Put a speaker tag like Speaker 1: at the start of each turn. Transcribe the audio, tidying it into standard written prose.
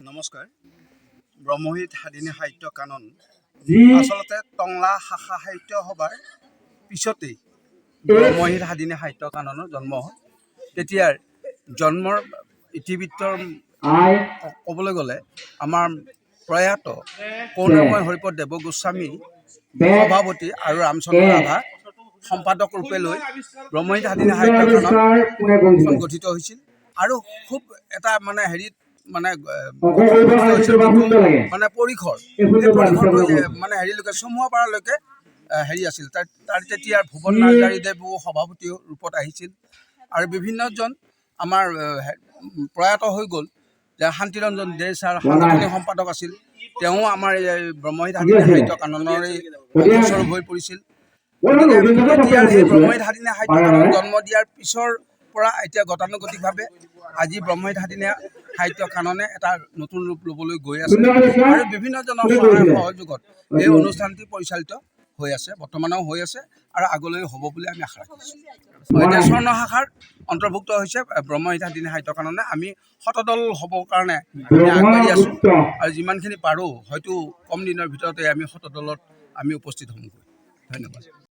Speaker 1: নমস্কাৰ। ব্ৰহ্মহিত সাদিনী সাহিত্য কানন আচলতে টংলা শাখা সাহিত্য সভাৰ পিছতেই ব্ৰহ্মহিত সাদিনী সাহিত্য কাননৰ জন্ম হয়। তেতিয়াৰ জন্মৰ ইতিবৃত্তৰ ক'বলৈ গ'লে আমাৰ প্ৰয়াত কৰুণাময় হৰিপদ দেৱগোস্বামী সভাপতি আৰু ৰামচন্দ্ৰ ৰাভা সম্পাদক ৰূপে লৈ ব্ৰহ্মহিত সাদিনী সাহিত্য কানন গঠিত হৈছিল আৰু খুব এটা মানে হেৰিত মানে মানে পৰিসৰ মানে হেৰিলৈকে চমুৱা পাৰালৈকে হেৰি আছিল। তাৰ তেতিয়া ভুৱন নাৰ্জাৰীদেৱো সভাপতি ৰূপত আহিছিল আৰু বিভিন্নজন আমাৰ প্ৰয়াত হৈ গ'ল। যে শান্তিৰঞ্জন দে ছাৰ সাংগঠনিক সম্পাদক আছিল, তেওঁ আমাৰ ব্ৰহ্মহিত সাদিনী সাহিত্য কাননৰে অংশস্বৰূপ হৈ পৰিছিল। গতিকে তেতিয়াৰ এই ব্ৰহ্মহিত সাদিনী সাহিত্য কানন জন্ম দিয়াৰ পিছৰ পৰা এতিয়া গতানুগতিকভাৱে আজি ব্ৰহ্মহিত সাদিনী সাহিত্য কাননে এটা নতুন ৰূপ ল'বলৈ গৈ আছে আৰু বিভিন্নজনৰ সহায় সহযোগত এই অনুষ্ঠানটি পৰিচালিত হৈ আছে, বৰ্তমানেও হৈ আছে আৰু আগলৈ হ'ব বুলি আমি আশা ৰাখিছোঁ। এতিয়া স্বৰ্ণ শাখাৰ অন্তৰ্ভুক্ত হৈছে ব্ৰহ্মহিত সাদিনী সাহিত্য কাননে। আমি শতদল হ'বৰ কাৰণে আমি আগবাঢ়ি আছোঁ আৰু যিমানখিনি পাৰোঁ হয়তো কম দিনৰ ভিতৰতে আমি শতদলত আমি উপস্থিত হ'মগৈ। ধন্যবাদ।